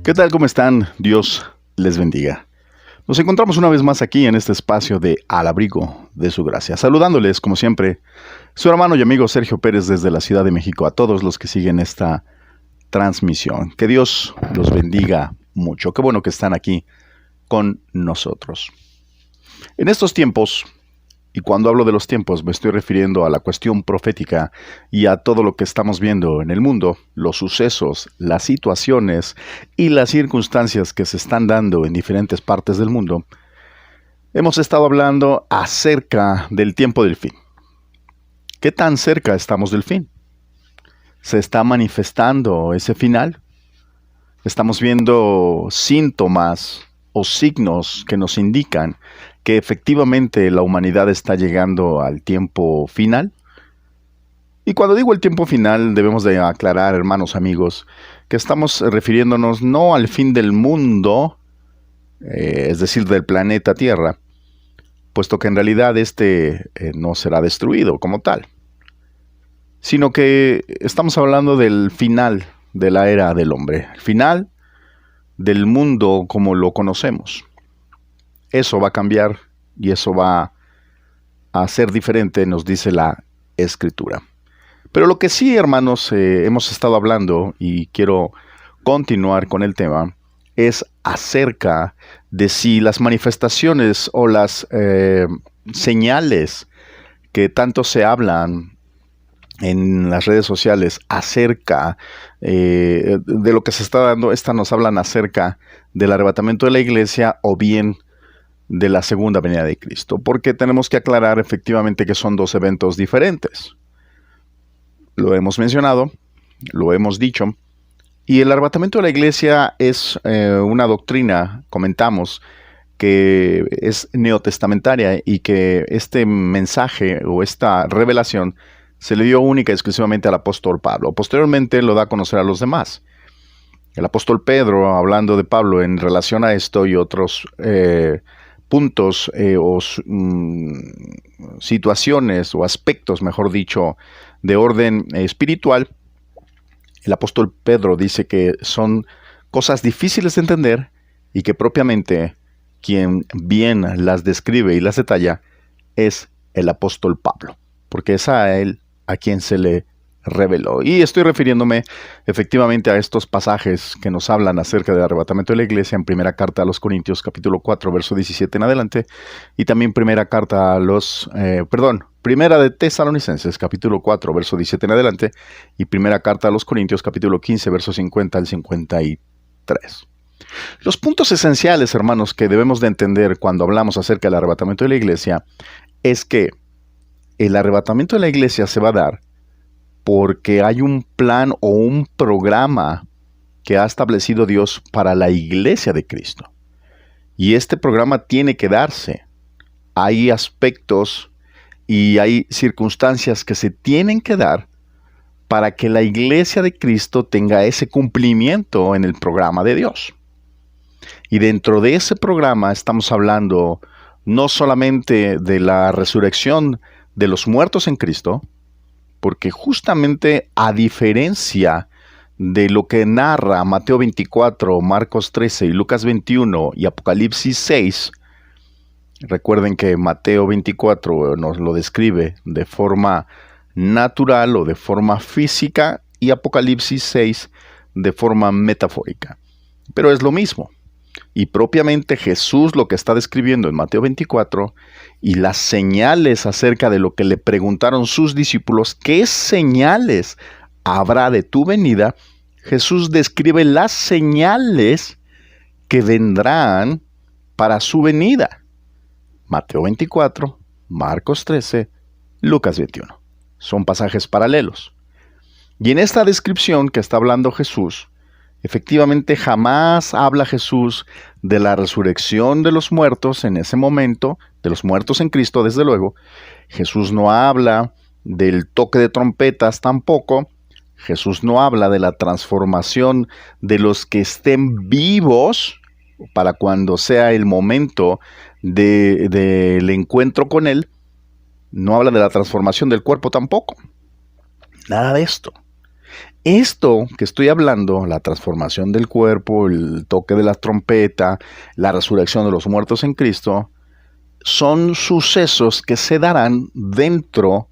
¿Qué tal? ¿Cómo están? Dios les bendiga. Nos encontramos una vez más aquí en este espacio de Al Abrigo de su Gracia. Saludándoles, como siempre, su hermano y amigo Sergio Pérez desde la Ciudad de México. A todos los que siguen esta transmisión. Que Dios los bendiga mucho. Qué bueno que están aquí con nosotros. En estos tiempos, y cuando hablo de los tiempos me estoy refiriendo a la cuestión profética y a todo lo que estamos viendo en el mundo, los sucesos, las situaciones y las circunstancias que se están dando en diferentes partes del mundo, hemos estado hablando acerca del tiempo del fin. ¿Qué tan cerca estamos del fin? ¿Se está manifestando ese final? Estamos viendo síntomas o signos que nos indican que efectivamente la humanidad está llegando al tiempo final. Y cuando digo el tiempo final, debemos de aclarar, hermanos, amigos, que estamos refiriéndonos no al fin del mundo, es decir, del planeta Tierra, puesto que en realidad este no será destruido como tal, sino que estamos hablando del final de la era del hombre, el final del mundo como lo conocemos. Eso va a cambiar y eso va a ser diferente, nos dice la Escritura. Pero lo que sí, hermanos, hemos estado hablando y quiero continuar con el tema, es acerca de si las manifestaciones o las señales que tanto se hablan en las redes sociales acerca de lo que se está dando, estas nos hablan acerca del arrebatamiento de la iglesia o bien de la segunda venida de Cristo, porque tenemos que aclarar efectivamente que son dos eventos diferentes. Lo hemos mencionado, lo hemos dicho, y el arrebatamiento de la iglesia es una doctrina, comentamos, que es neotestamentaria y que este mensaje o esta revelación se le dio única y exclusivamente al apóstol Pablo. Posteriormente lo da a conocer a los demás. El apóstol Pedro, hablando de Pablo en relación a esto y otros puntos o situaciones o aspectos, mejor dicho, de orden espiritual, el apóstol Pedro dice que son cosas difíciles de entender y que propiamente quien bien las describe y las detalla es el apóstol Pablo, porque es a él a quien se le reveló. Y estoy refiriéndome efectivamente a estos pasajes que nos hablan acerca del arrebatamiento de la iglesia en primera carta a los Corintios, capítulo 4, verso 17 en adelante, y también primera de Tesalonicenses, capítulo 4, verso 17 en adelante, y primera carta a los Corintios, capítulo 15, verso 50 al 53. Los puntos esenciales, hermanos, que debemos de entender cuando hablamos acerca del arrebatamiento de la iglesia, es que el arrebatamiento de la iglesia se va a dar porque hay un plan o un programa que ha establecido Dios para la iglesia de Cristo. Y este programa tiene que darse. Hay aspectos y hay circunstancias que se tienen que dar para que la iglesia de Cristo tenga ese cumplimiento en el programa de Dios. Y dentro de ese programa estamos hablando no solamente de la resurrección de los muertos en Cristo, porque justamente a diferencia de lo que narra Mateo 24, Marcos 13 y Lucas 21 y Apocalipsis 6, recuerden que Mateo 24 nos lo describe de forma natural o de forma física y Apocalipsis 6 de forma metafórica. Pero es lo mismo. Y propiamente Jesús lo que está describiendo en Mateo 24 y las señales acerca de lo que le preguntaron sus discípulos, ¿qué señales habrá de tu venida? Jesús describe las señales que vendrán para su venida. Mateo 24, Marcos 13, Lucas 21. Son pasajes paralelos. Y en esta descripción que está hablando Jesús, efectivamente jamás habla Jesús de la resurrección de los muertos en ese momento, de los muertos en Cristo, desde luego. Jesús no habla del toque de trompetas tampoco. Jesús no habla de la transformación de los que estén vivos para cuando sea el momento del encuentro con Él. No habla de la transformación del cuerpo tampoco. Nada de esto. Esto que estoy hablando, la transformación del cuerpo, el toque de la trompeta, la resurrección de los muertos en Cristo, son sucesos que se darán dentro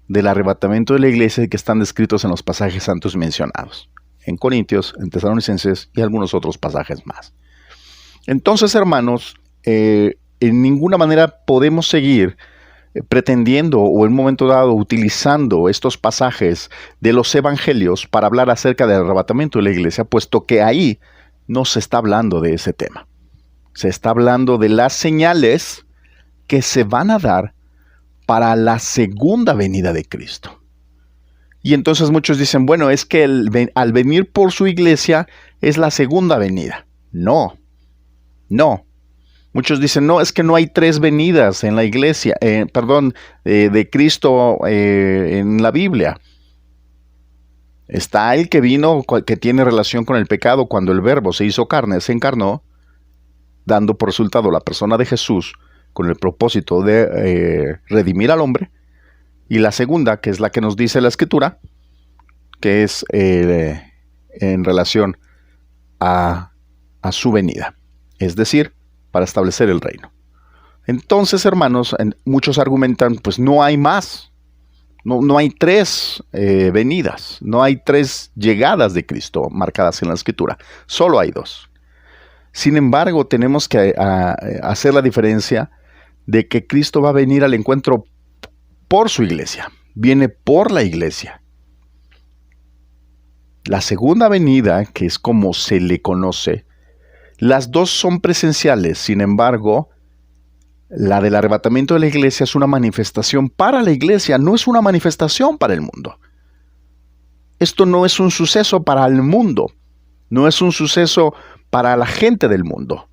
del arrebatamiento de la iglesia y que están descritos en los pasajes santos mencionados, en Corintios, en Tesalonicenses y algunos otros pasajes más. Entonces, hermanos, en ninguna manera podemos seguir pretendiendo o en un momento dado utilizando estos pasajes de los evangelios para hablar acerca del arrebatamiento de la iglesia, puesto que ahí no se está hablando de ese tema. Se está hablando de las señales que se van a dar para la segunda venida de Cristo. Y entonces muchos dicen, bueno, es que al venir por su iglesia es la segunda venida. No. Muchos dicen, no, es que no hay tres venidas en la iglesia, de Cristo en la Biblia. Está el que vino, que tiene relación con el pecado cuando el Verbo se hizo carne, se encarnó, dando por resultado la persona de Jesús con el propósito de redimir al hombre. Y la segunda, que es la que nos dice la Escritura, que es en relación a su venida. Es decir, para establecer el reino. Entonces, hermanos, muchos argumentan, pues no hay más. No hay tres venidas, no hay tres llegadas de Cristo marcadas en la Escritura. Solo hay dos. Sin embargo, tenemos que hacer la diferencia de que Cristo va a venir al encuentro por su iglesia. Viene por la iglesia. La segunda venida, que es como se le conoce, las dos son presenciales. Sin embargo, la del arrebatamiento de la iglesia es una manifestación para la iglesia, no es una manifestación para el mundo. Esto no es un suceso para el mundo, no es un suceso para la gente del mundo.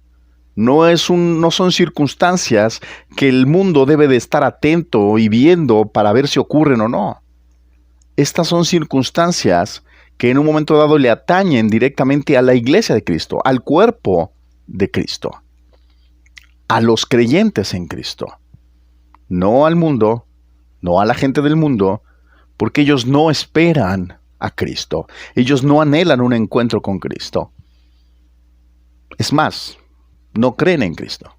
No son circunstancias que el mundo debe de estar atento y viendo para ver si ocurren o no. Estas son circunstancias que en un momento dado le atañen directamente a la iglesia de Cristo, al cuerpo de Cristo, a los creyentes en Cristo. No al mundo, no a la gente del mundo, porque ellos no esperan a Cristo. Ellos no anhelan un encuentro con Cristo. Es más, no creen en Cristo.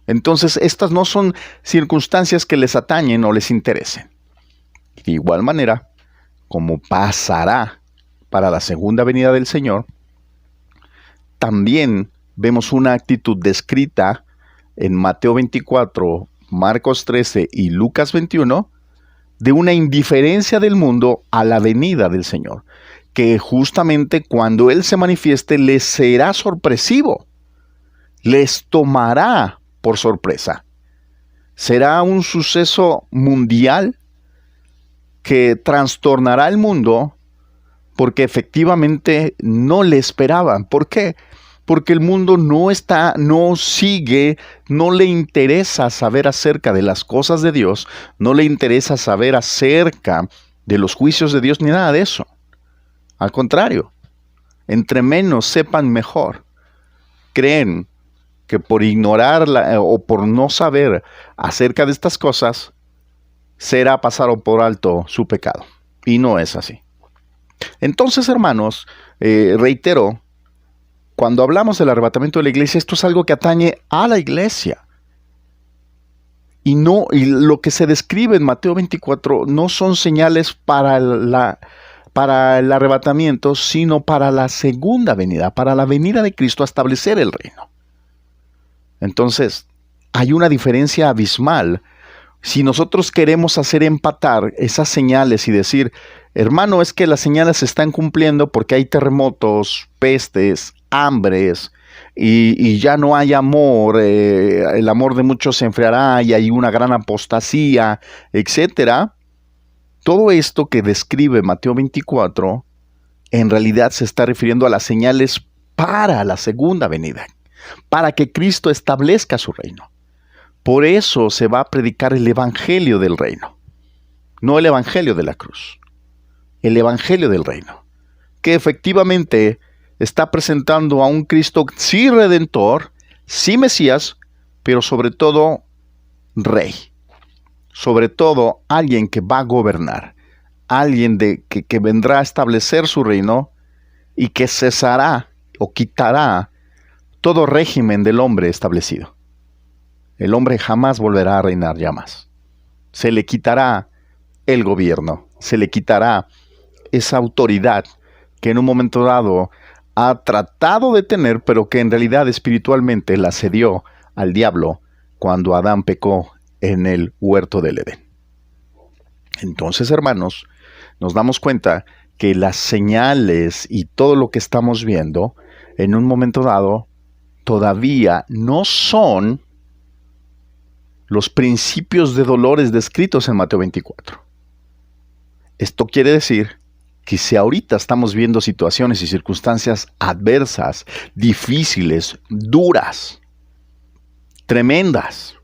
Entonces, estas no son circunstancias que les atañen o les interesen. De igual manera, como pasará para la segunda venida del Señor, también vemos una actitud descrita en Mateo 24, Marcos 13 y Lucas 21, de una indiferencia del mundo a la venida del Señor, que justamente cuando Él se manifieste les será sorpresivo, les tomará por sorpresa. Será un suceso mundial que trastornará el mundo porque efectivamente no le esperaban. ¿Por qué? Porque el mundo no sigue, no le interesa saber acerca de las cosas de Dios, no le interesa saber acerca de los juicios de Dios ni nada de eso. Al contrario, entre menos sepan mejor. Creen que por ignorar o por no saber acerca de estas cosas, será pasar por alto su pecado. Y no es así. Entonces, hermanos, reitero, cuando hablamos del arrebatamiento de la iglesia, esto es algo que atañe a la iglesia. Y lo que se describe en Mateo 24 no son señales para el arrebatamiento, sino para la segunda venida, para la venida de Cristo a establecer el reino. Entonces, hay una diferencia abismal. Si nosotros queremos hacer empatar esas señales y decir, hermano, es que las señales se están cumpliendo porque hay terremotos, pestes, hambres, y ya no hay amor, el amor de muchos se enfriará y hay una gran apostasía, etcétera. Todo esto que describe Mateo 24, en realidad se está refiriendo a las señales para la segunda venida, para que Cristo establezca su reino. Por eso se va a predicar el evangelio del reino, no el evangelio de la cruz, el evangelio del reino, que efectivamente está presentando a un Cristo sí redentor, sí Mesías, pero sobre todo rey, sobre todo alguien que va a gobernar, alguien que vendrá a establecer su reino y que cesará o quitará todo régimen del hombre establecido. El hombre jamás volverá a reinar ya más. Se le quitará el gobierno, se le quitará esa autoridad que en un momento dado ha tratado de tener, pero que en realidad espiritualmente la cedió al diablo cuando Adán pecó en el huerto del Edén. Entonces, hermanos, nos damos cuenta que las señales y todo lo que estamos viendo en un momento dado todavía no son los principios de dolores descritos en Mateo 24. Esto quiere decir que si ahorita estamos viendo situaciones y circunstancias adversas, difíciles, duras, tremendas,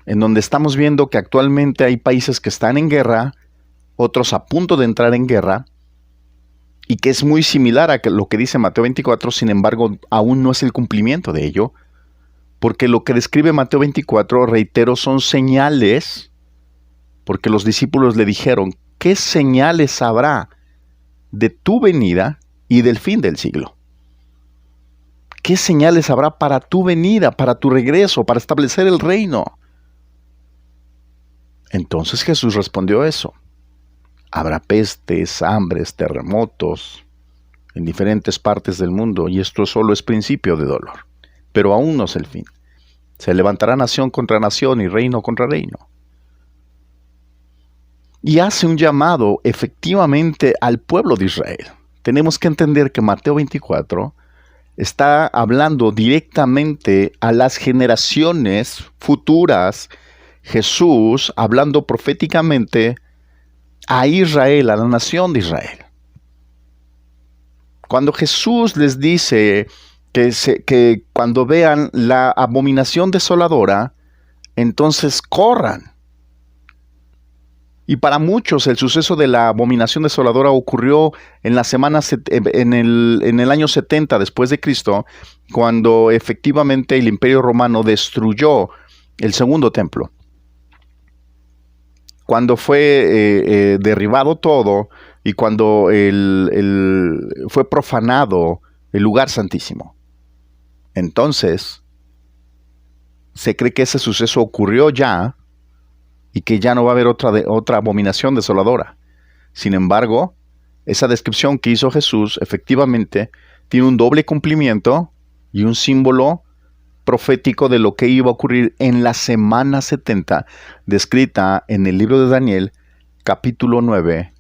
en donde estamos viendo que actualmente hay países que están en guerra, otros a punto de entrar en guerra, y que es muy similar a lo que dice Mateo 24, sin embargo, aún no es el cumplimiento de ello, porque lo que describe Mateo 24, reitero, son señales, porque los discípulos le dijeron, ¿qué señales habrá de tu venida y del fin del siglo? ¿Qué señales habrá para tu venida, para tu regreso, para establecer el reino? Entonces Jesús respondió eso. Habrá pestes, hambres, terremotos en diferentes partes del mundo, y esto solo es principio de dolor. Pero aún no es el fin. Se levantará nación contra nación y reino contra reino. Y hace un llamado efectivamente al pueblo de Israel. Tenemos que entender que Mateo 24 está hablando directamente a las generaciones futuras. Jesús hablando proféticamente a Israel, a la nación de Israel. Cuando Jesús les dice que cuando vean la abominación desoladora, entonces corran. Y para muchos el suceso de la abominación desoladora ocurrió en la semana en el año 70 después de Cristo, cuando efectivamente el Imperio Romano destruyó el segundo templo. Cuando fue derribado todo y cuando fue profanado el lugar santísimo. Entonces, se cree que ese suceso ocurrió ya y que ya no va a haber otra abominación desoladora. Sin embargo, esa descripción que hizo Jesús efectivamente tiene un doble cumplimiento y un símbolo profético de lo que iba a ocurrir en la semana 70, descrita en el libro de Daniel, capítulo 9,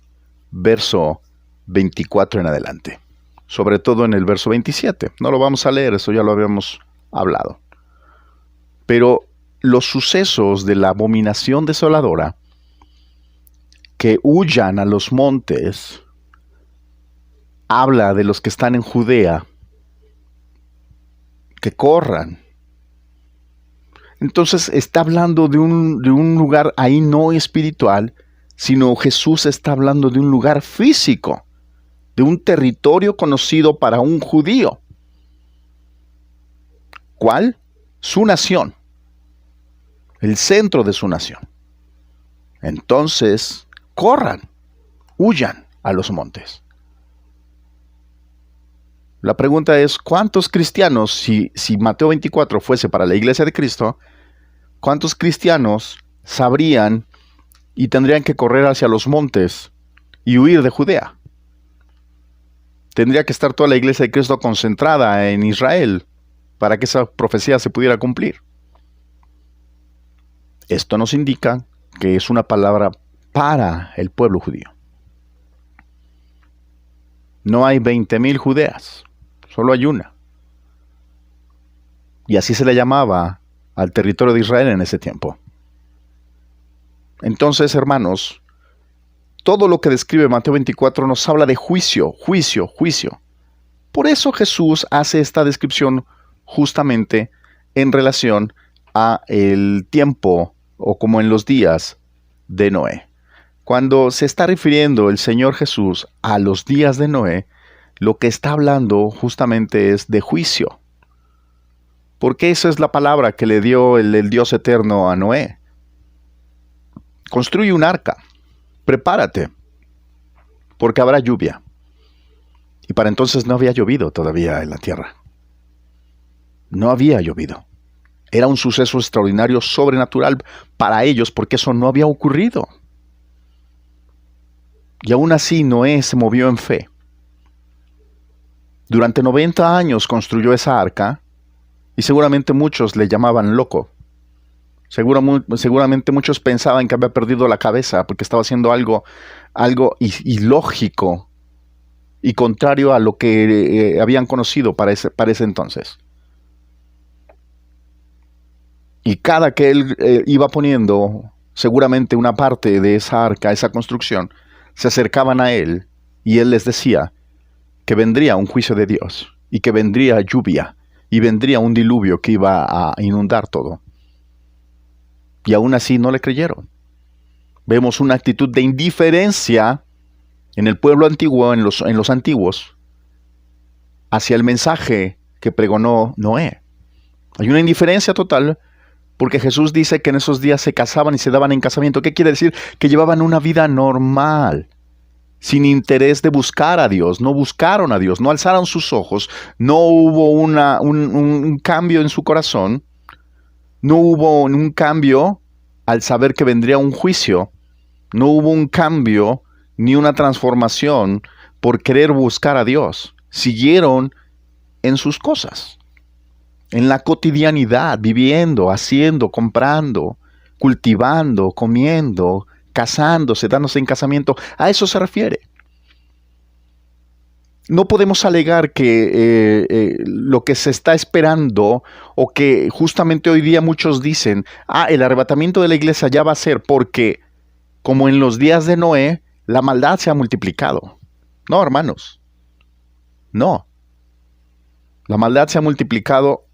verso 24 en adelante. Sobre todo en el verso 27. No lo vamos a leer, eso ya lo habíamos hablado. Pero los sucesos de la abominación desoladora, que huyan a los montes, habla de los que están en Judea, que corran. Entonces está hablando de un lugar ahí no espiritual, sino Jesús está hablando de un lugar físico, de un territorio conocido para un judío. ¿Cuál? Su nación. El centro de su nación. Entonces, corran, huyan a los montes. La pregunta es, ¿cuántos cristianos, si Mateo 24 fuese para la iglesia de Cristo, cuántos cristianos sabrían y tendrían que correr hacia los montes y huir de Judea? Tendría que estar toda la iglesia de Cristo concentrada en Israel para que esa profecía se pudiera cumplir. Esto nos indica que es una palabra para el pueblo judío. No hay 20,000 Judeas, solo hay una. Y así se le llamaba al territorio de Israel en ese tiempo. Entonces, hermanos, todo lo que describe Mateo 24 nos habla de juicio, juicio, juicio. Por eso Jesús hace esta descripción justamente en relación a el tiempo o como en los días de Noé. Cuando se está refiriendo el Señor Jesús a los días de Noé, lo que está hablando justamente es de juicio. Porque esa es la palabra que le dio el Dios eterno a Noé. Construye un arca prepárate, porque habrá lluvia. Y para entonces no había llovido todavía en la tierra. No había llovido. Era un suceso extraordinario, sobrenatural para ellos, porque eso no había ocurrido. Y aún así Noé se movió en fe. Durante 90 años construyó esa arca, y seguramente muchos le llamaban loco. Seguramente muchos pensaban que había perdido la cabeza porque estaba haciendo algo ilógico y contrario a lo que habían conocido para ese entonces. Y cada que él iba poniendo seguramente una parte de esa arca, esa construcción, se acercaban a él y él les decía que vendría un juicio de Dios y que vendría lluvia y vendría un diluvio que iba a inundar todo. Y aún así no le creyeron. Vemos una actitud de indiferencia en el pueblo antiguo, en los antiguos, hacia el mensaje que pregonó Noé. Hay una indiferencia total, porque Jesús dice que en esos días se casaban y se daban en casamiento. ¿Qué quiere decir? Que llevaban una vida normal, sin interés de buscar a Dios. No buscaron a Dios, no alzaron sus ojos, no hubo un cambio en su corazón, no hubo un cambio al saber que vendría un juicio, no hubo un cambio ni una transformación por querer buscar a Dios. Siguieron en sus cosas, en la cotidianidad, viviendo, haciendo, comprando, cultivando, comiendo, casándose, dándose en casamiento. A eso se refiere. No podemos alegar que lo que se está esperando, o que justamente hoy día muchos dicen, el arrebatamiento de la iglesia ya va a ser porque, como en los días de Noé, la maldad se ha multiplicado. No, hermanos. No. La maldad se ha multiplicado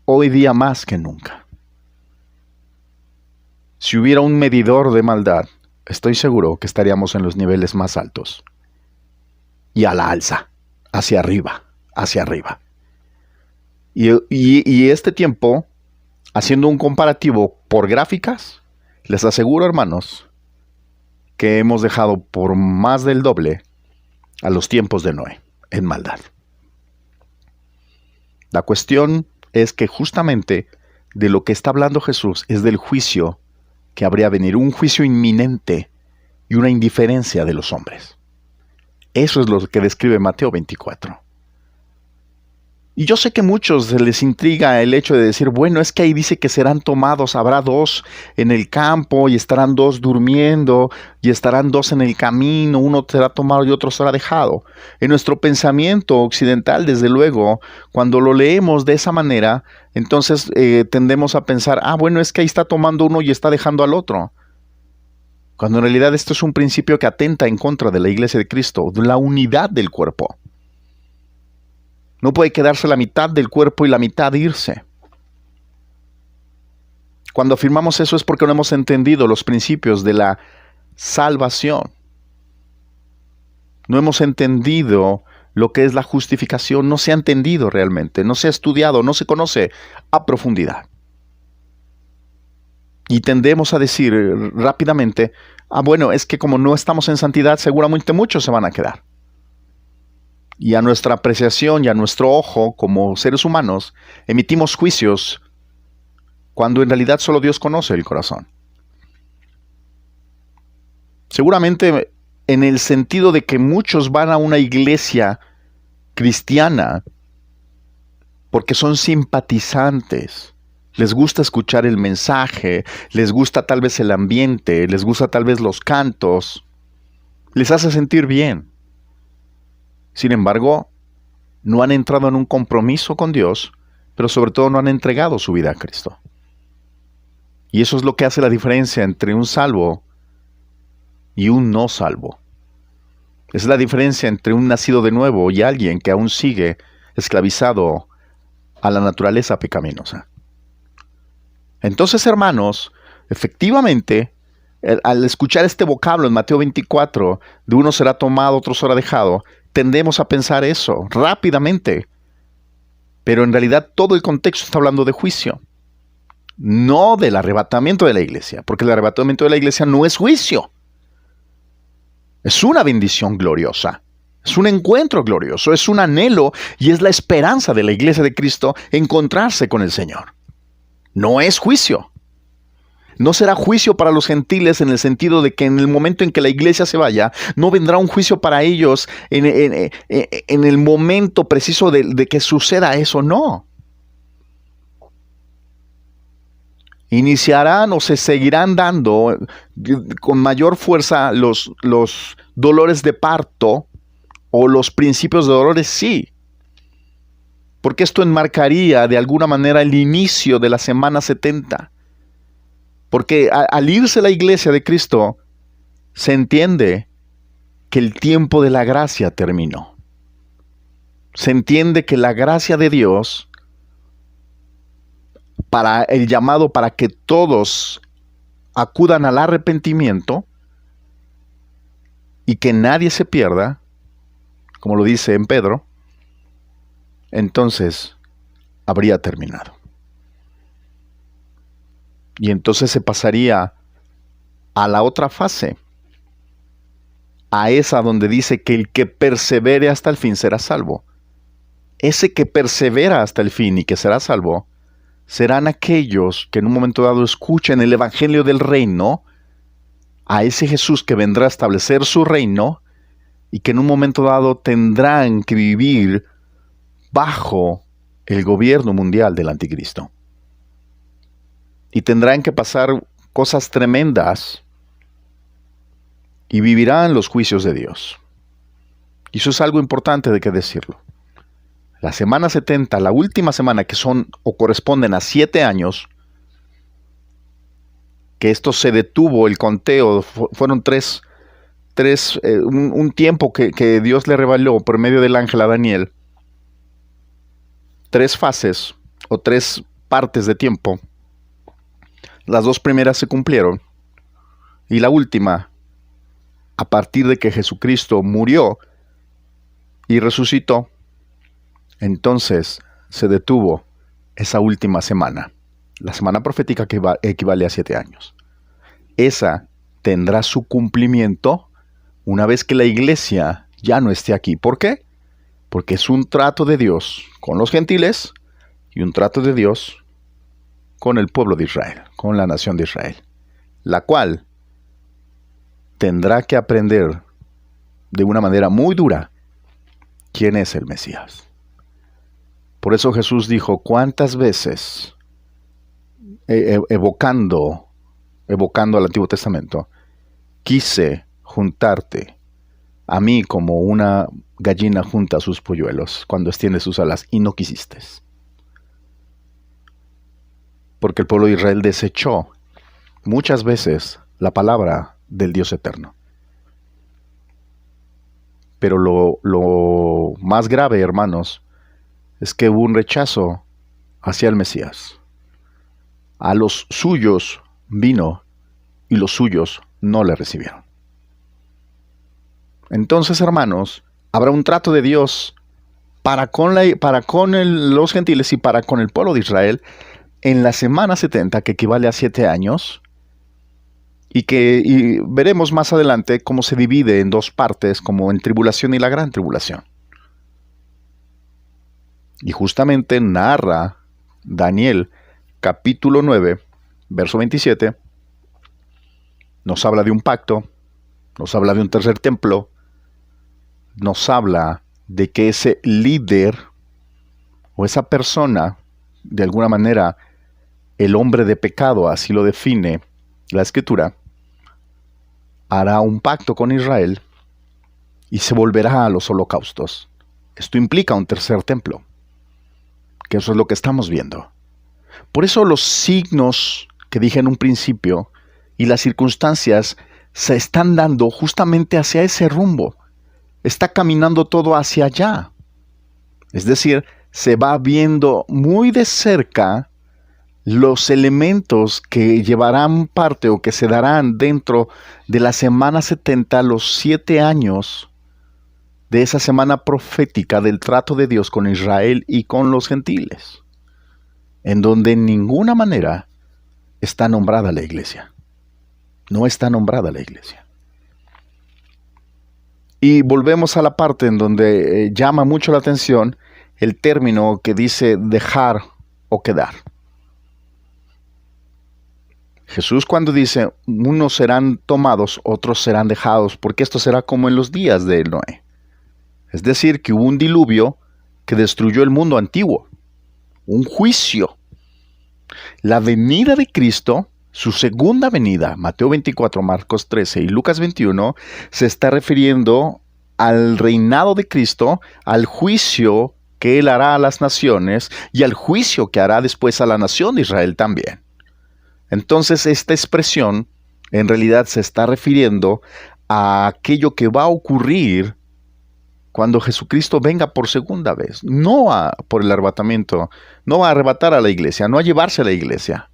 hoy día más que nunca. Si hubiera un medidor de maldad, estoy seguro que estaríamos en los niveles más altos. Y a la alza, hacia arriba, hacia arriba. Y este tiempo, haciendo un comparativo por gráficas, les aseguro, hermanos, que hemos dejado por más del doble a los tiempos de Noé en maldad. La cuestión es que justamente de lo que está hablando Jesús es del juicio que habría de venir, un juicio inminente y una indiferencia de los hombres. Eso es lo que describe Mateo 24. Y yo sé que a muchos les intriga el hecho de decir, bueno, es que ahí dice que serán tomados, habrá 2 en el campo y estarán 2 durmiendo y estarán 2 en el camino, uno será tomado y otro será dejado. En nuestro pensamiento occidental, desde luego, cuando lo leemos de esa manera, entonces tendemos a pensar, bueno, es que ahí está tomando uno y está dejando al otro. Cuando en realidad esto es un principio que atenta en contra de la Iglesia de Cristo, de la unidad del cuerpo. No puede quedarse la mitad del cuerpo y la mitad irse. Cuando afirmamos eso es porque no hemos entendido los principios de la salvación. No hemos entendido lo que es la justificación. No se ha entendido realmente, no se ha estudiado, no se conoce a profundidad. Y tendemos a decir rápidamente, bueno, es que como no estamos en santidad, seguramente muchos se van a quedar. Y a nuestra apreciación y a nuestro ojo como seres humanos, emitimos juicios cuando en realidad solo Dios conoce el corazón. Seguramente en el sentido de que muchos van a una iglesia cristiana porque son simpatizantes, les gusta escuchar el mensaje, les gusta tal vez el ambiente, les gusta tal vez los cantos, les hace sentir bien. Sin embargo, no han entrado en un compromiso con Dios, pero sobre todo no han entregado su vida a Cristo. Y eso es lo que hace la diferencia entre un salvo y un no salvo. Es la diferencia entre un nacido de nuevo y alguien que aún sigue esclavizado a la naturaleza pecaminosa. Entonces, hermanos, efectivamente, al escuchar este vocablo en Mateo 24, de uno será tomado, otro será dejado, tendemos a pensar eso rápidamente. Pero en realidad todo el contexto está hablando de juicio, no del arrebatamiento de la iglesia, porque el arrebatamiento de la iglesia no es juicio. Es una bendición gloriosa. Es un encuentro glorioso, es un anhelo y es la esperanza de la iglesia de Cristo encontrarse con el Señor. No es juicio. No será juicio para los gentiles en el sentido de que en el momento en que la iglesia se vaya, no vendrá un juicio para ellos en el momento preciso de que suceda eso, no. Iniciarán o se seguirán dando con mayor fuerza los dolores de parto o los principios de dolores, sí. Porque esto enmarcaría de alguna manera el inicio de la semana 70. Porque al irse la iglesia de Cristo, se entiende que el tiempo de la gracia terminó. Se entiende que la gracia de Dios, para el llamado para que todos acudan al arrepentimiento y que nadie se pierda, como lo dice en Pedro, entonces habría terminado. Y entonces se pasaría a la otra fase, a esa donde dice que el que persevere hasta el fin será salvo. Ese que persevera hasta el fin y que será salvo, serán aquellos que en un momento dado escuchen el evangelio del reino, a ese Jesús que vendrá a establecer su reino y que en un momento dado tendrán que vivir bajo el gobierno mundial del anticristo. Y tendrán que pasar cosas tremendas y vivirán los juicios de Dios. Y eso es algo importante de que decirlo. La semana 70, la última semana, que son o corresponden a 7 años, que esto se detuvo, el conteo, fueron un tiempo que Dios le reveló por medio del ángel a Daniel, 3 fases o 3 partes de tiempo. Las 2 primeras se cumplieron y la última, a partir de que Jesucristo murió y resucitó, entonces se detuvo esa última semana, la semana profética que equivale a 7 años. Esa tendrá su cumplimiento una vez que la iglesia ya no esté aquí. ¿Por qué? Porque es un trato de Dios con los gentiles y un trato de Dios con el pueblo de Israel, con la nación de Israel, la cual tendrá que aprender de una manera muy dura quién es el Mesías. Por eso Jesús dijo, ¿cuántas veces, evocando al Antiguo Testamento, quise juntarte a mí como una gallina junta a sus polluelos cuando extiende sus alas y no quisiste? Porque el pueblo de Israel desechó muchas veces la palabra del Dios eterno. Pero lo más grave, hermanos, es que hubo un rechazo hacia el Mesías. A los suyos vino y los suyos no le recibieron. Entonces, hermanos, habrá un trato de Dios para con los gentiles y para con el pueblo de Israel en la semana 70, que equivale a 7 años, y veremos más adelante cómo se divide en 2 partes, como en tribulación y la gran tribulación. Y justamente narra Daniel, capítulo 9, verso 27, nos habla de un pacto, nos habla de un tercer templo, nos habla de que ese líder o esa persona, de alguna manera, el hombre de pecado, así lo define la Escritura, hará un pacto con Israel y se volverá a los holocaustos. Esto implica un tercer templo, que eso es lo que estamos viendo. Por eso los signos que dije en un principio y las circunstancias se están dando justamente hacia ese rumbo. Está caminando todo hacia allá. Es decir, se va viendo muy de cerca los elementos que llevarán parte o que se darán dentro de la semana 70, los 7 años de esa semana profética del trato de Dios con Israel y con los gentiles, en donde en ninguna manera está nombrada la iglesia. No está nombrada la iglesia. Y volvemos a la parte en donde llama mucho la atención el término que dice dejar o quedar. Jesús cuando dice, unos serán tomados, otros serán dejados, porque esto será como en los días de Noé. Es decir, que hubo un diluvio que destruyó el mundo antiguo, un juicio. La venida de Cristo, su segunda venida, Mateo 24, Marcos 13 y Lucas 21, se está refiriendo al reinado de Cristo, al juicio que Él hará a las naciones y al juicio que hará después a la nación de Israel también. Entonces, esta expresión en realidad se está refiriendo a aquello que va a ocurrir cuando Jesucristo venga por segunda vez, no por el arrebatamiento, no a arrebatar a la iglesia, no a llevarse a la iglesia.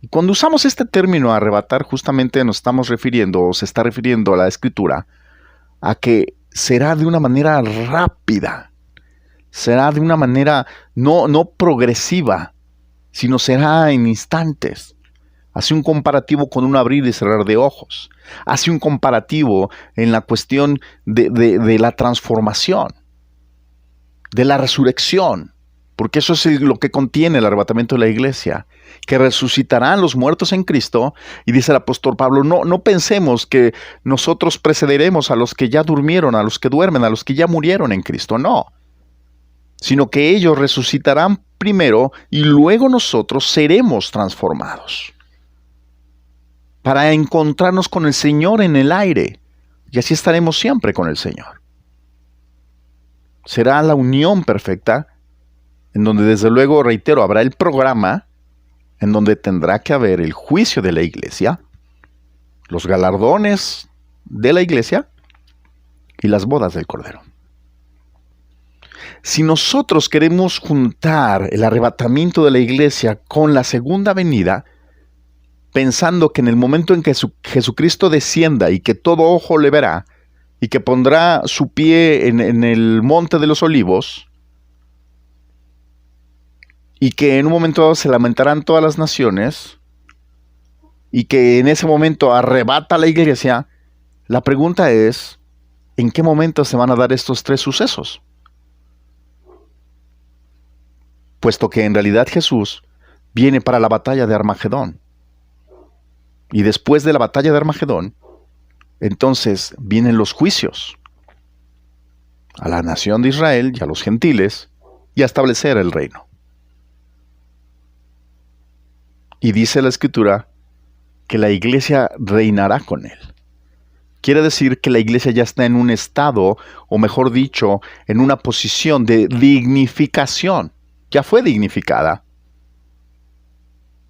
Y cuando usamos este término arrebatar, justamente nos estamos refiriendo, o se está refiriendo a la Escritura, a que será de una manera rápida, será de una manera no progresiva, sino será en instantes. Hace un comparativo con un abrir y cerrar de ojos. Hace un comparativo en la cuestión de la transformación, de la resurrección, porque eso es lo que contiene el arrebatamiento de la iglesia, que resucitarán los muertos en Cristo. Y dice el apóstol Pablo, no pensemos que nosotros precederemos a los que ya durmieron, a los que duermen, a los que ya murieron en Cristo, no. Sino que ellos resucitarán primero y luego nosotros seremos transformados para encontrarnos con el Señor en el aire, y así estaremos siempre con el Señor. Será la unión perfecta, en donde desde luego, reitero, habrá el programa, en donde tendrá que haber el juicio de la iglesia, los galardones de la iglesia y las bodas del Cordero. Si nosotros queremos juntar el arrebatamiento de la iglesia con la segunda venida, pensando que en el momento en que Jesucristo descienda y que todo ojo le verá, y que pondrá su pie en el monte de los olivos, y que en un momento dado se lamentarán todas las naciones, y que en ese momento arrebata la iglesia, la pregunta es, ¿en qué momento se van a dar estos tres sucesos? Puesto que en realidad Jesús viene para la batalla de Armagedón. Y después de la batalla de Armagedón, entonces vienen los juicios a la nación de Israel y a los gentiles y a establecer el reino. Y dice la Escritura que la iglesia reinará con él. Quiere decir que la iglesia ya está en un estado, o mejor dicho, en una posición de dignificación. Ya fue dignificada.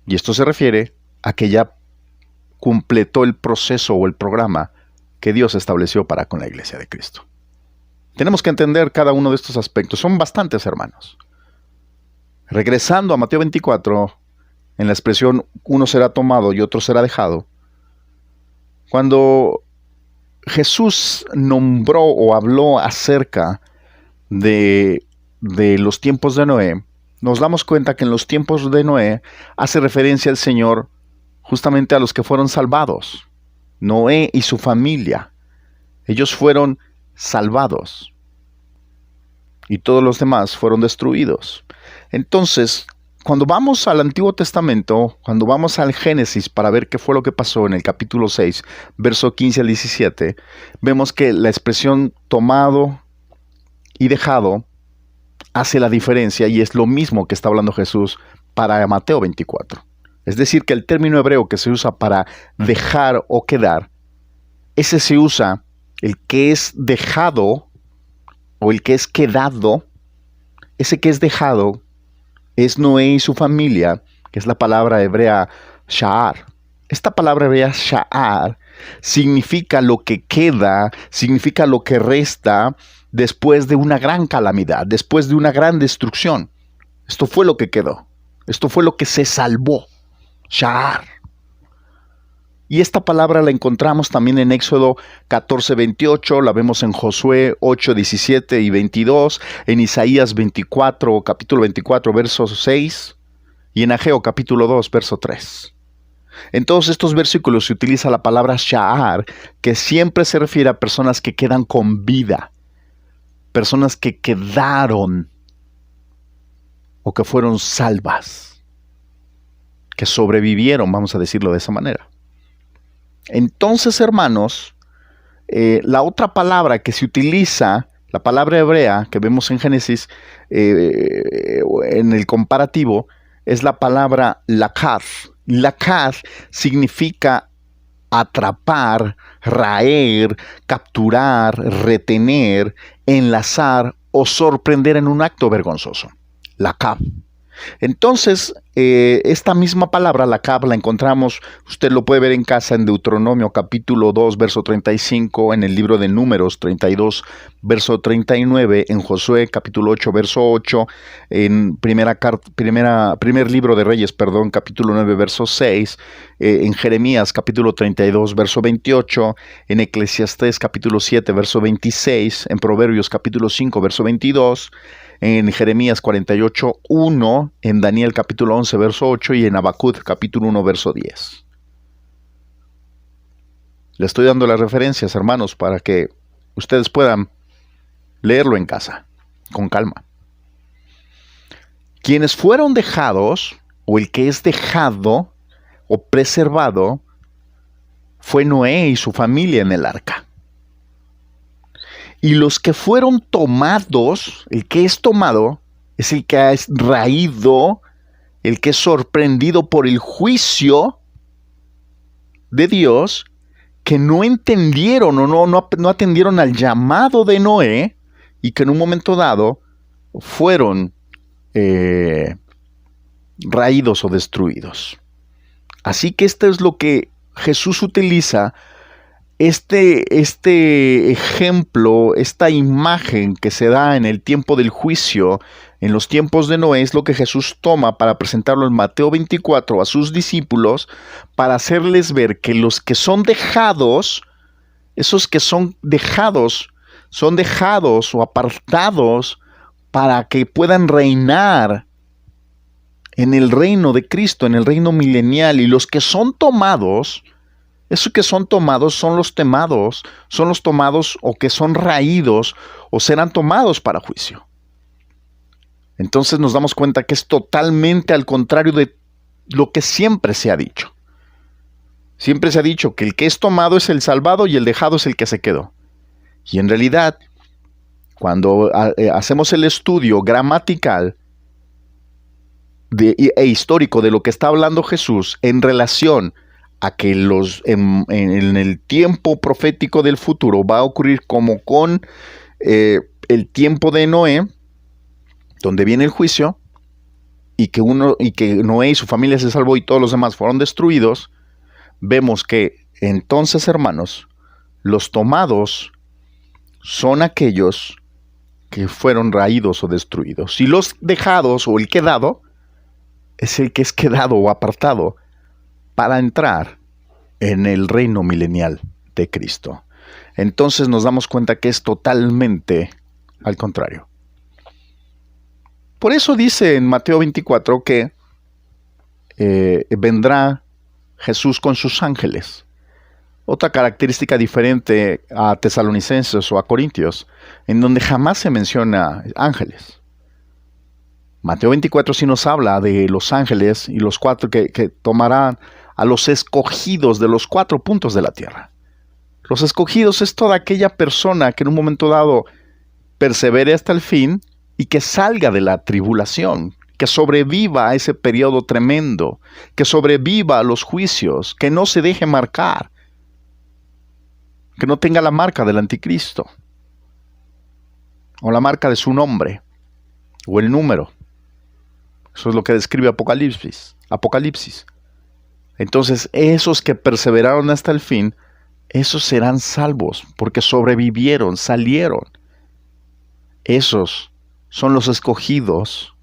Y esto se refiere a que ya completó el proceso o el programa que Dios estableció para con la iglesia de Cristo. Tenemos que entender cada uno de estos aspectos. Son bastantes, hermanos. Regresando a Mateo 24, en la expresión uno será tomado y otro será dejado, cuando Jesús nombró o habló acerca de los tiempos de Noé, nos damos cuenta que en los tiempos de Noé hace referencia el Señor justamente a los que fueron salvados. Noé y su familia, ellos fueron salvados y todos los demás fueron destruidos. Entonces, cuando vamos al Antiguo Testamento, cuando vamos al Génesis para ver qué fue lo que pasó en el capítulo 6, verso 15 al 17, vemos que la expresión tomado y dejado hace la diferencia, y es lo mismo que está hablando Jesús para Mateo 24. Es decir, que el término hebreo que se usa para dejar o quedar, ese se usa, el que es dejado o el que es quedado, ese que es dejado es Noé y su familia, que es la palabra hebrea sha'ar. Esta palabra hebrea sha'ar significa lo que queda, significa lo que resta después de una gran calamidad, después de una gran destrucción. Esto fue lo que quedó. Esto fue lo que se salvó. Sha'ar. Y esta palabra la encontramos también en Éxodo 14:28, la vemos en Josué 8:17 y 22, en Isaías 24, capítulo 24, verso 6, y en Ageo capítulo 2, verso 3. En todos estos versículos se utiliza la palabra sha'ar, que siempre se refiere a personas que quedan con vida, personas que quedaron o que fueron salvas, que sobrevivieron, vamos a decirlo de esa manera. Entonces, hermanos, la otra palabra que se utiliza, la palabra hebrea que vemos en Génesis, en el comparativo, es la palabra lakad. Lakad significa atrapar, raer, capturar, retener, enlazar o sorprender en un acto vergonzoso. Lakad. Entonces, esta misma palabra, lakab, la encontramos, usted lo puede ver en casa en Deuteronomio capítulo 2, verso 35, en el libro de Números 32, verso 39, en Josué capítulo 8, verso 8, en primer libro de Reyes, capítulo 9, verso 6, en Jeremías capítulo 32, verso 28, en Eclesiastés capítulo 7, verso 26, en Proverbios capítulo 5, verso 22, en Jeremías 48, 1, en Daniel capítulo 11, verso 8 y en Habacuc capítulo 1, verso 10. Le estoy dando las referencias, hermanos, para que ustedes puedan leerlo en casa, con calma. Quienes fueron dejados, o el que es dejado o preservado, fue Noé y su familia en el arca. Y los que fueron tomados, el que es tomado, es el que es raído, el que es sorprendido por el juicio de Dios, que no entendieron o no atendieron al llamado de Noé y que en un momento dado fueron raídos o destruidos. Así que esto es lo que Jesús utiliza. Este ejemplo, esta imagen que se da en el tiempo del juicio, en los tiempos de Noé, es lo que Jesús toma para presentarlo en Mateo 24 a sus discípulos, para hacerles ver que los que son dejados, esos que son dejados o apartados para que puedan reinar en el reino de Cristo, en el reino milenial, y los que son tomados, esos que son tomados son los temados, son los tomados o que son raídos o serán tomados para juicio. Entonces nos damos cuenta que es totalmente al contrario de lo que siempre se ha dicho. Siempre se ha dicho que el que es tomado es el salvado y el dejado es el que se quedó. Y en realidad, cuando hacemos el estudio gramatical e histórico de lo que está hablando Jesús en relación a que en el tiempo profético del futuro va a ocurrir como con el tiempo de Noé, donde viene el juicio, y que Noé y su familia se salvó y todos los demás fueron destruidos, vemos que entonces, hermanos, los tomados son aquellos que fueron raídos o destruidos. Y los dejados o el quedado es el que es quedado o apartado para entrar en el reino milenial de Cristo. Entonces nos damos cuenta que es totalmente al contrario. Por eso dice en Mateo 24 que vendrá Jesús con sus ángeles. Otra característica diferente a Tesalonicenses o a Corintios, en donde jamás se menciona ángeles. Mateo 24 sí nos habla de los ángeles y los cuatro que tomarán a los escogidos de los 4 puntos de la tierra. Los escogidos es toda aquella persona que en un momento dado persevere hasta el fin y que salga de la tribulación, que sobreviva a ese periodo tremendo, que sobreviva a los juicios, que no se deje marcar, que no tenga la marca del anticristo, o la marca de su nombre, o el número. Eso es lo que describe Apocalipsis. Entonces, esos que perseveraron hasta el fin, esos serán salvos, porque sobrevivieron, salieron. Esos son los escogidos,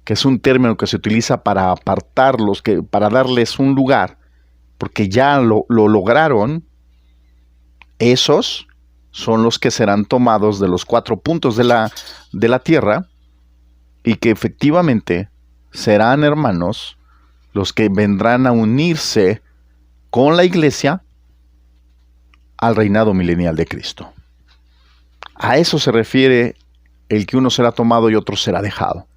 que es un término que se utiliza para apartarlos, para darles un lugar, porque ya lo lograron. Esos son los que serán tomados de los 4 puntos de la tierra, y que efectivamente serán, hermanos, los que vendrán a unirse con la iglesia al reinado milenial de Cristo. A eso se refiere el que uno será tomado y otro será dejado.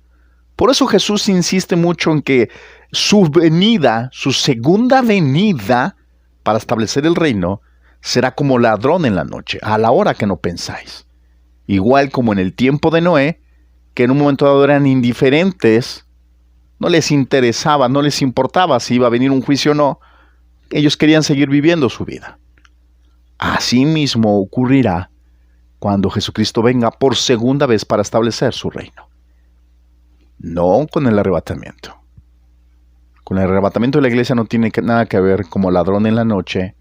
Por eso Jesús insiste mucho en que su venida, su segunda venida para establecer el reino, será como ladrón en la noche, a la hora que no pensáis. Igual como en el tiempo de Noé, que en un momento dado eran indiferentes, no les interesaba, no les importaba si iba a venir un juicio o no, ellos querían seguir viviendo su vida. Así mismo ocurrirá cuando Jesucristo venga por segunda vez para establecer su reino. No con el arrebatamiento. Con el arrebatamiento de la iglesia no tiene nada que ver como ladrón en la noche,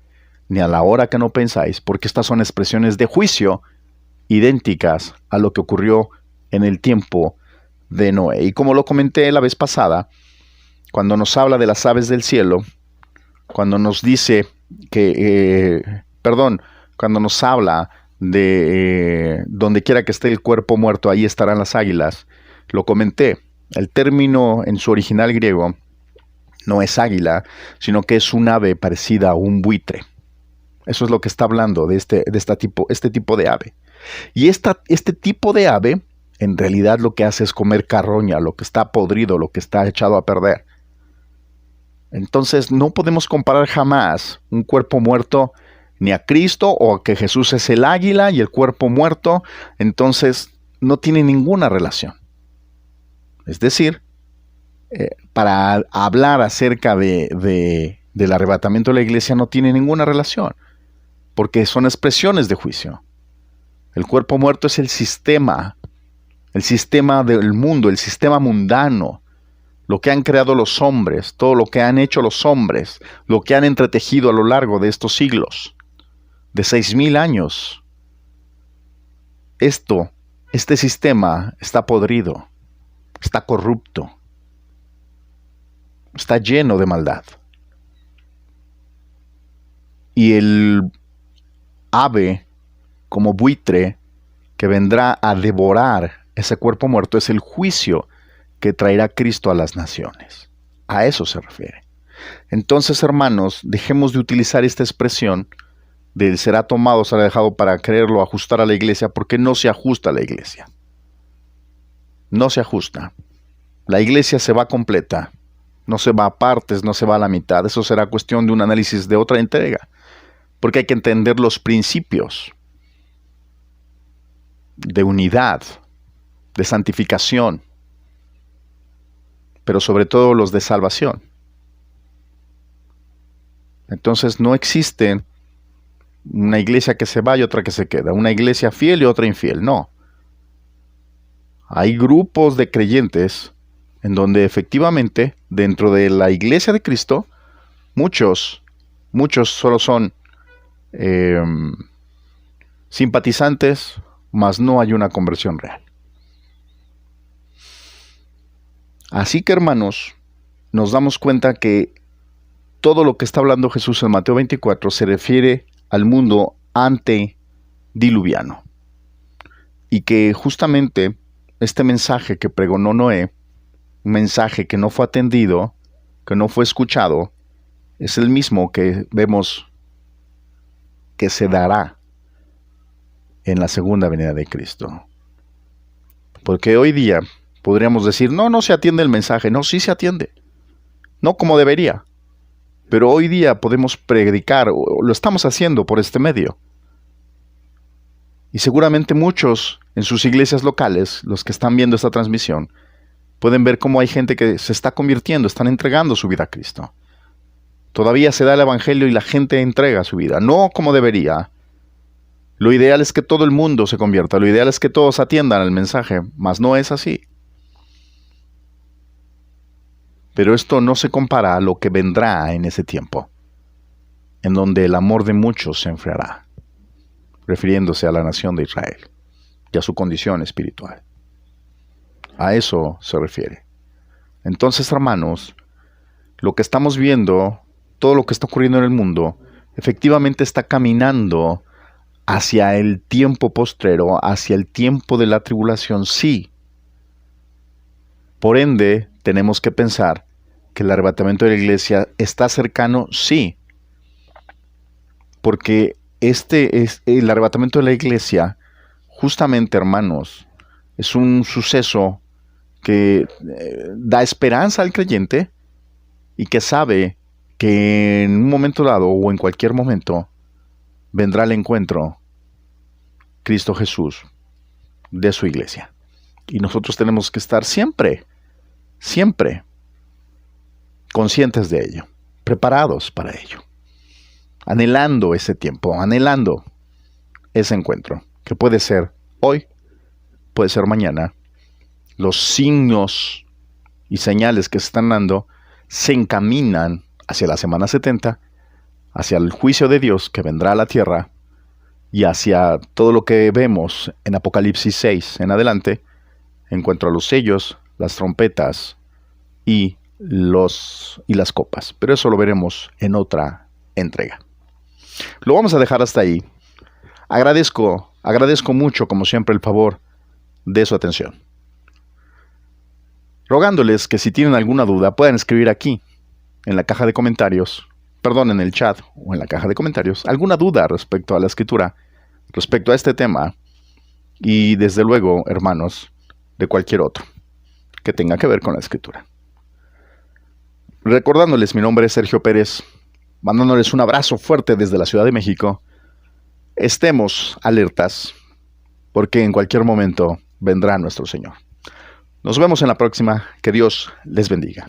ni a la hora que no pensáis, porque estas son expresiones de juicio idénticas a lo que ocurrió en el tiempo de Noé. Y como lo comenté la vez pasada, cuando nos habla de las aves del cielo, cuando nos dice que, cuando nos habla de donde quiera que esté el cuerpo muerto, ahí estarán las águilas. Lo comenté, el término en su original griego no es águila, sino que es un ave parecida a un buitre. Eso es lo que está hablando de este tipo de ave. Y este tipo de ave, en realidad lo que hace es comer carroña, lo que está podrido, lo que está echado a perder. Entonces no podemos comparar jamás un cuerpo muerto ni a Cristo, o a que Jesús es el águila y el cuerpo muerto. Entonces no tiene ninguna relación. Es decir, para hablar acerca del arrebatamiento de la iglesia no tiene ninguna relación, porque son expresiones de juicio. El cuerpo muerto es el sistema del mundo, el sistema mundano, lo que han creado los hombres, todo lo que han hecho los hombres, lo que han entretejido a lo largo de estos siglos, de 6,000 años. Este sistema está podrido, está corrupto, está lleno de maldad. Y el ave, como buitre, que vendrá a devorar ese cuerpo muerto, es el juicio que traerá Cristo a las naciones. A eso se refiere. Entonces, hermanos, dejemos de utilizar esta expresión del será tomado, será dejado, para quererlo ajustar a la iglesia, porque no se ajusta a la iglesia. No se ajusta. La iglesia se va completa. No se va a partes, no se va a la mitad. Eso será cuestión de un análisis de otra entrega. Porque hay que entender los principios de unidad, de santificación, pero sobre todo los de salvación. Entonces no existe una iglesia que se va y otra que se queda, una iglesia fiel y otra infiel, no. Hay grupos de creyentes en donde efectivamente dentro de la iglesia de Cristo muchos solo son simpatizantes, mas no hay una conversión real. Así que, hermanos, nos damos cuenta que todo lo que está hablando Jesús en Mateo 24 se refiere al mundo antediluviano. Y que justamente este mensaje que pregonó Noé, un mensaje que no fue atendido, que no fue escuchado, es el mismo que vemos que se dará en la segunda venida de Cristo. Porque hoy día podríamos decir, no se atiende el mensaje. No, sí se atiende. No como debería. Pero hoy día podemos predicar, o lo estamos haciendo por este medio. Y seguramente muchos en sus iglesias locales, los que están viendo esta transmisión, pueden ver cómo hay gente que se está convirtiendo, están entregando su vida a Cristo. Todavía se da el evangelio y la gente entrega su vida. No como debería. Lo ideal es que todo el mundo se convierta. Lo ideal es que todos atiendan al mensaje, mas no es así. Pero esto no se compara a lo que vendrá en ese tiempo, en donde el amor de muchos se enfriará, refiriéndose a la nación de Israel y a su condición espiritual. A eso se refiere. Entonces, hermanos, lo que estamos viendo, todo lo que está ocurriendo en el mundo, efectivamente está caminando hacia el tiempo postrero, hacia el tiempo de la tribulación, sí. Por ende, tenemos que pensar que el arrebatamiento de la iglesia está cercano, sí, porque este es el arrebatamiento de la iglesia, justamente, hermanos, es un suceso que da esperanza al creyente y que sabe que en un momento dado o en cualquier momento vendrá al encuentro Cristo Jesús de su iglesia. Y nosotros tenemos que estar siempre, siempre conscientes de ello, preparados para ello, anhelando ese tiempo, anhelando ese encuentro, que puede ser hoy, puede ser mañana. Los signos y señales que se están dando se encaminan hacia la semana 70, hacia el juicio de Dios que vendrá a la tierra y hacia todo lo que vemos en Apocalipsis 6 en adelante, en cuanto a los sellos, las trompetas y las copas. Pero eso lo veremos en otra entrega. Lo vamos a dejar hasta ahí. Agradezco mucho, como siempre, el favor de su atención. Rogándoles que si tienen alguna duda puedan escribir aquí, en la caja de comentarios, en el chat o en la caja de comentarios, alguna duda respecto a la escritura, respecto a este tema, y desde luego, hermanos, de cualquier otro que tenga que ver con la escritura. Recordándoles, mi nombre es Sergio Pérez, mandándoles un abrazo fuerte desde la Ciudad de México. Estemos alertas, porque en cualquier momento vendrá nuestro Señor. Nos vemos en la próxima. Que Dios les bendiga.